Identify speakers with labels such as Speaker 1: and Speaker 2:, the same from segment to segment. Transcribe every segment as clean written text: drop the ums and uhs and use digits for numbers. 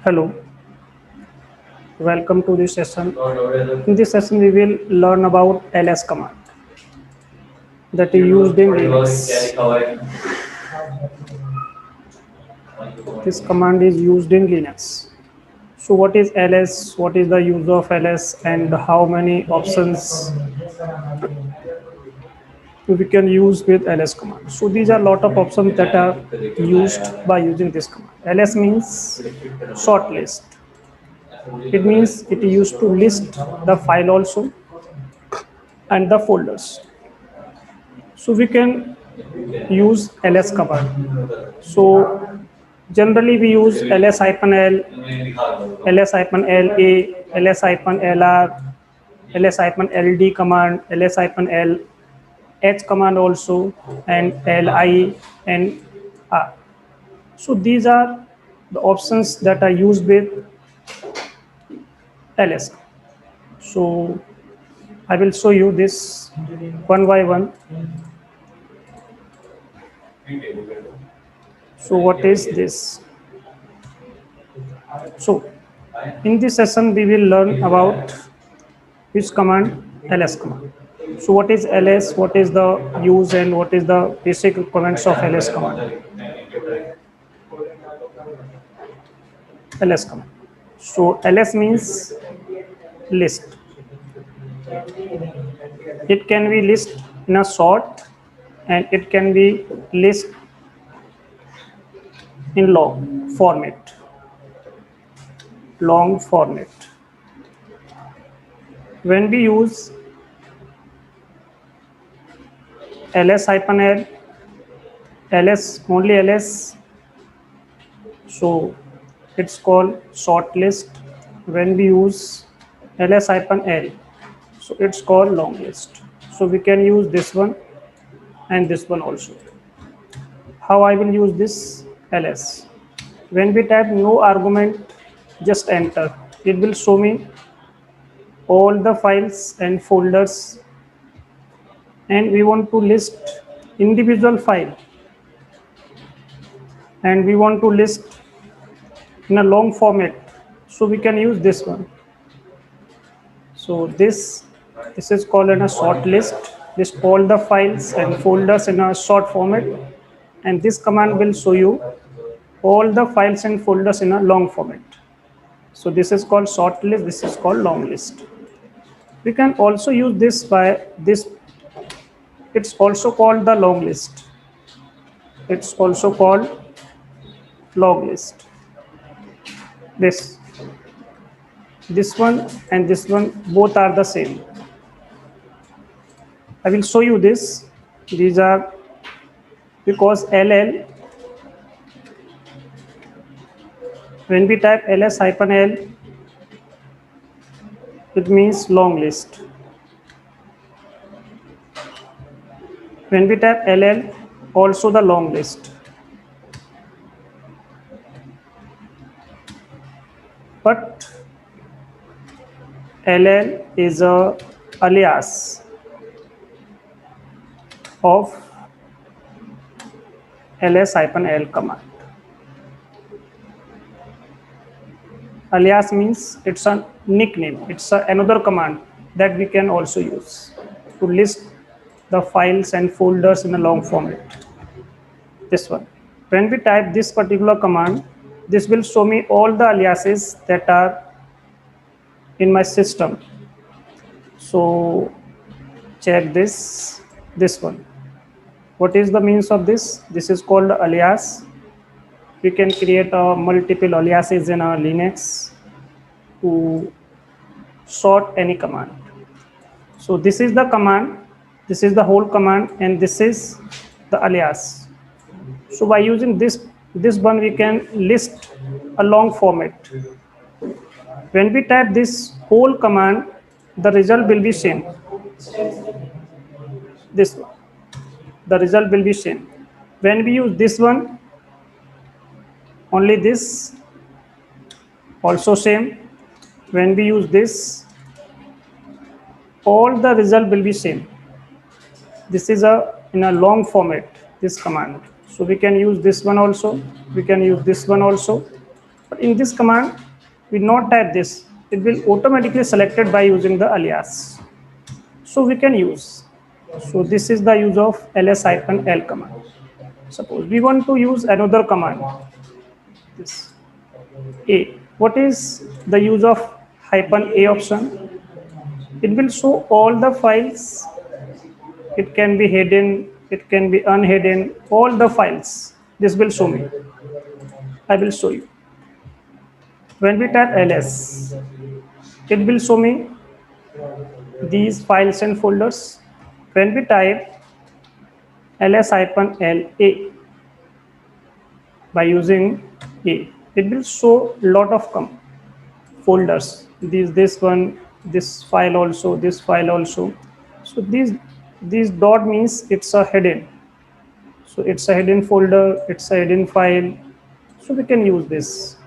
Speaker 1: Hello, welcome to this session. In this session, we will learn about ls command that is used in Linux. This command is used in Linux. So, what is ls? What is the use of ls, and how many options we can use with ls command? So, these are lot of options that are used by using this command. Ls means short list. It means it is used to list the file also and the folders. So we can use ls command. So generally we use ls-l, ls-la, ls-lr, ls-ld command, ls-l, h command also, and li and r. So these are the options that are used with ls. So I will show you this one by one. So what is this? So in this session we will learn about which command, ls command. So what is ls, what is the use, and what is the basic requirements of ls command. Ls command. So ls means list. It can be list in a short and it can be list in long format. Long format. When we use ls-l, ls only ls, so it's called short list. When we use ls-l, so it's called long list. So we can use this one and this one also. How I will use this ls? When we type no argument, just enter. It will show me all the files and folders, and we want to list individual file, and we want to list in a long format, so we can use this one. So this is called in a short list. List all the files and folders in a short format, and this command will show you all the files and folders in a long format. So this is called short list, this is called long list. We can also use this by this. It's also called the long list. It's also called long list. This one and this one both are the same. I will show you this. These are because ll, when we type ls-l, it means long list. When we type ll, also the long list. But ll is a alias of ls-l command. Alias means it's a nickname. It's another command that we can also use to list the files and folders in a long format. This one. When we type this particular command, this will show me all the aliases that are in my system. So check this one. What is the means of this? This is called alias. We can create multiple aliases in our Linux to sort any command. So this is the command, this is the whole command, and this is the alias. So by using this one, we can list a long format. When we type this whole command, the result will be same. This one, the result will be same. When we use this one, only this, also same. When we use this, all the result will be same. This is in a long format, this command. So we can use this one also, we can use this one also. But in this command, we not type this. It will automatically selected by using the alias. So we can use. So this is the use of ls-l command. Suppose we want to use another command. This A. What is the use of -a option? It will show all the files. It can be hidden, it can be unhidden, all the files. This will show me. I will show you. When we type ls, it will show me these files and folders. When we type ls-la by using a, it will show lot of folders. This one, this file also, this file also. So these dot means it's a hidden. So it's a hidden folder, it's a hidden file. So we can use this.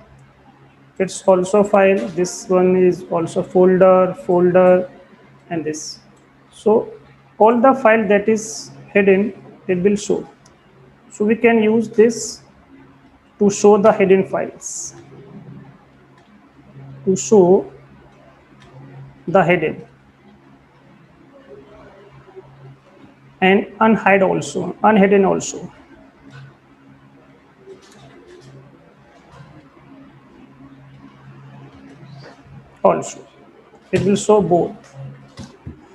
Speaker 1: It's also file. This one is also folder, and this. So all the file that is hidden, it will show. So we can use this to show the hidden files. To show the hidden. And unhide also, unhidden also. Also, it will show both.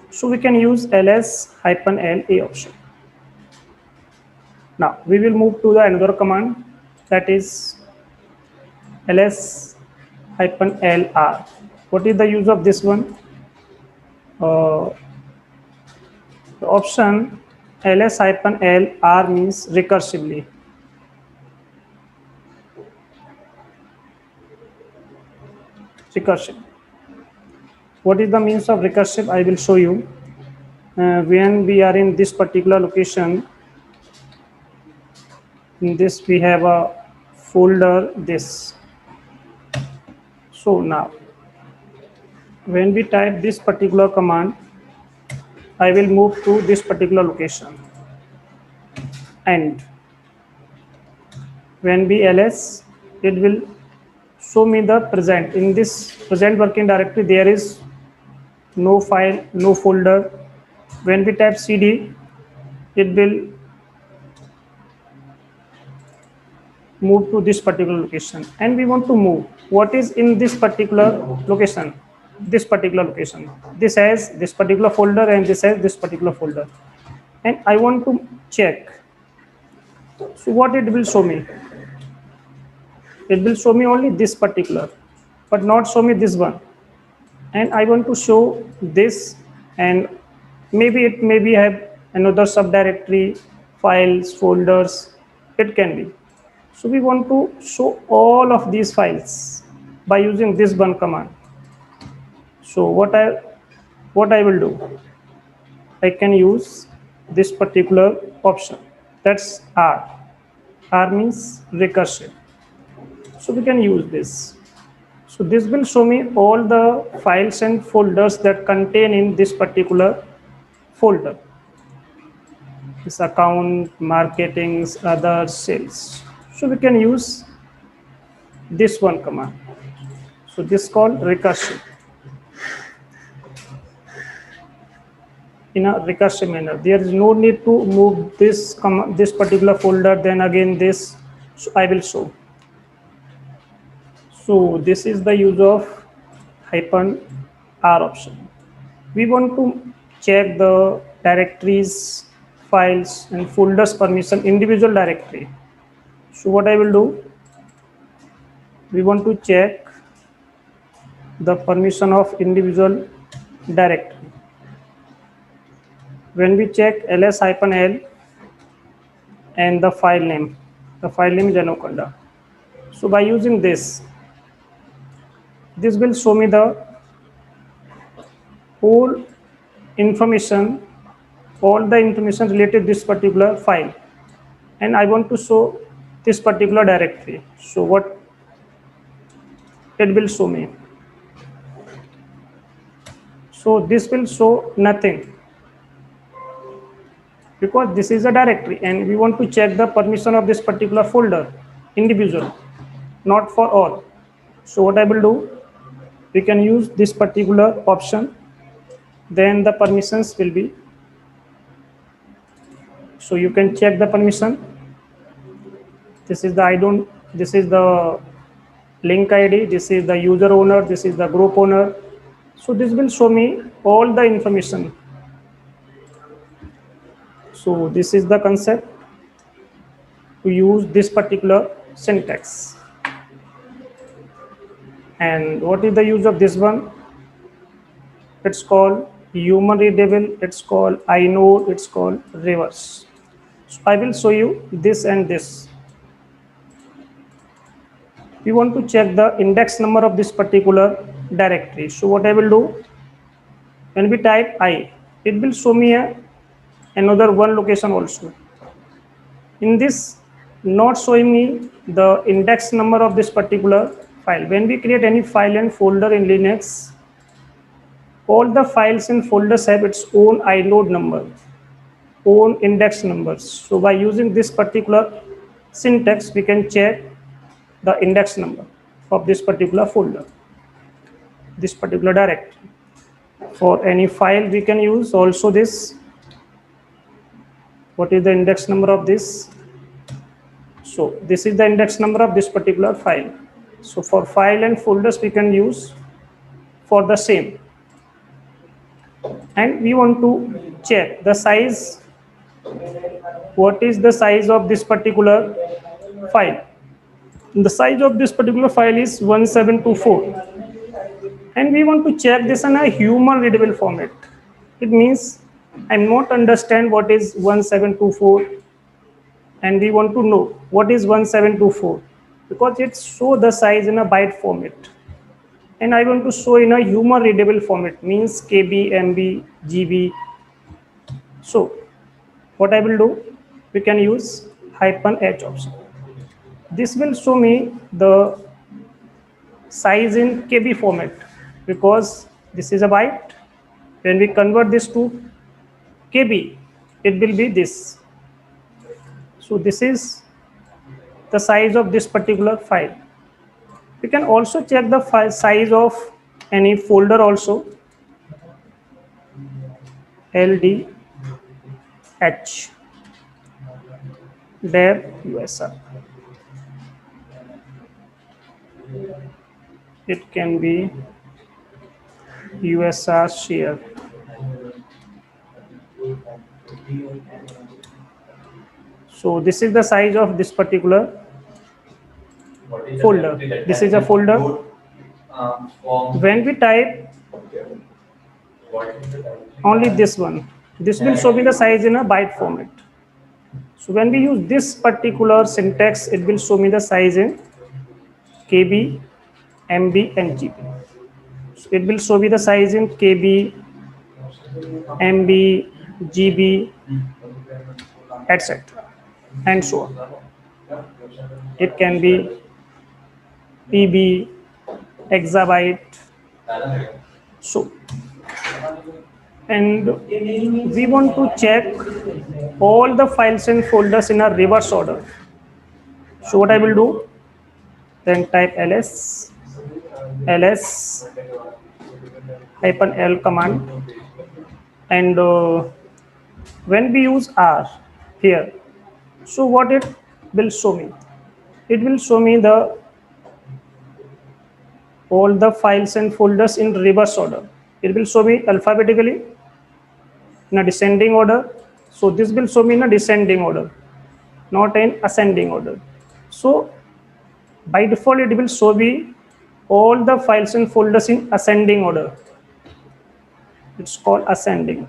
Speaker 1: So we can use ls-la option. Now we will move to the another command, that is ls-lr. What is the use of this one? The option ls-lr means recursively. Recursive. What is the means of recursive? I will show you. When we are in this particular location, in this we have a folder, this. So now when we type this particular command, I will move to this particular location, and when we ls, it will show me the present. In this present working directory, there is no file, no folder. When we type cd, it will move to this particular location, and we want to move what is in this particular location. This particular location, this has this particular folder, and this has this particular folder, and I want to check. So what it will show me? It will show me only this particular, but not show me this one. And I want to show this, and maybe it maybe have another subdirectory, files, folders. It can be. So we want to show all of these files by using this one command. So what I will do, I can use this particular option, that's R. R means recursive. So we can use this. So this will show me all the files and folders that contain in this particular folder. This account, marketing, other, sales. So we can use this one command. So this is called recursive. In a recursive manner, there is no need to move this particular folder, then again this. So I will show. So this is the use of -r option. We want to check the directories, files, and folders permission, individual directory. So what I will do, we want to check the permission of individual directory. When we check ls-l and the file name is Anaconda. So by using this will show me the whole information, all the information related to this particular file, and I want to show this particular directory. So what it will show me? So this will show nothing, because this is a directory and we want to check the permission of this particular folder, individual, not for all. So what I will do, we can use this particular option, then the permissions will be, so you can check the permission. This is the this is the link ID, this is the user owner, this is the group owner. So this will show me all the information. So this is the concept to use this particular syntax. And what is the use of this one? It's called human readable, it's called inode, it's called reverse. So I will show you this and this. We want to check the index number of this particular directory. So what I will do, when we type I, it will show me another one location also. In this, not showing me the index number of this particular file. When we create any file and folder in Linux, all the files and folders have its own inode number, own index numbers. So by using this particular syntax, we can check the index number of this particular folder, this particular directory. For any file, we can use also this. What is the index number of this? So this is the index number of this particular file. So for file and folders, we can use for the same. And we want to check the size. What is the size of this particular file? The size of this particular file is 1724. And we want to check this in a human readable format. It means I'm not understand what is 1724, and we want to know what is 1724 because it show the size in a byte format, and I want to show in a human readable format, means KB, MB, GB. So what I will do, we can use -h option. This will show me the size in KB format because this is a byte. When we convert this to KB, it will be this. So this is the size of this particular file. We can also check the file size of any folder also. LDH there USR. It can be USR share. So this is the size of this particular folder. This is a folder. When we type only this one, this will show me the size in a byte format. So when we use this particular syntax, it will show me the size in KB, MB, and GB. So it will show me the size in KB, MB, GB, etc. and so on. It can be PB, exabyte. So, and we want to check all the files and folders in a reverse order. So what I will do, then type ls -l command, and when we use R here, so what it will show me, it will show me the all the files and folders in reverse order. It will show me alphabetically in a descending order. So this will show me in a descending order, not in ascending order. So by default, it will show me all the files and folders in ascending order. It's called ascending.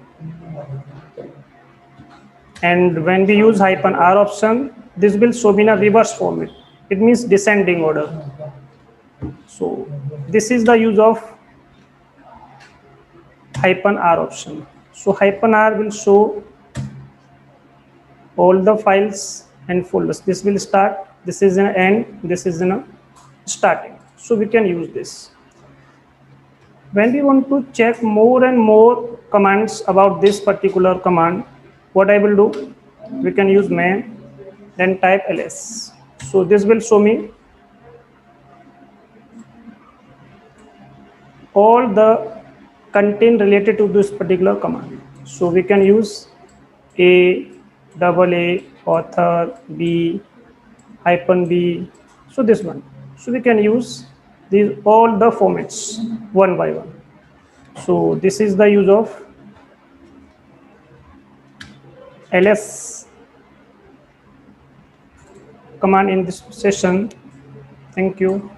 Speaker 1: And when we use -r option, this will show me in a reverse format. It means descending order. So this is the use of -r option. So -r will show all the files and folders. This will start, this is an end, this is in a starting. So we can use this. When we want to check more and more commands about this particular command, what I will do, we can use man, then type ls. So this will show me all the content related to this particular command. So we can use A, double A, author, B, hyphen B. So this one. So we can use these all the formats one by one. So this is the use of ls command in this session. Thank you.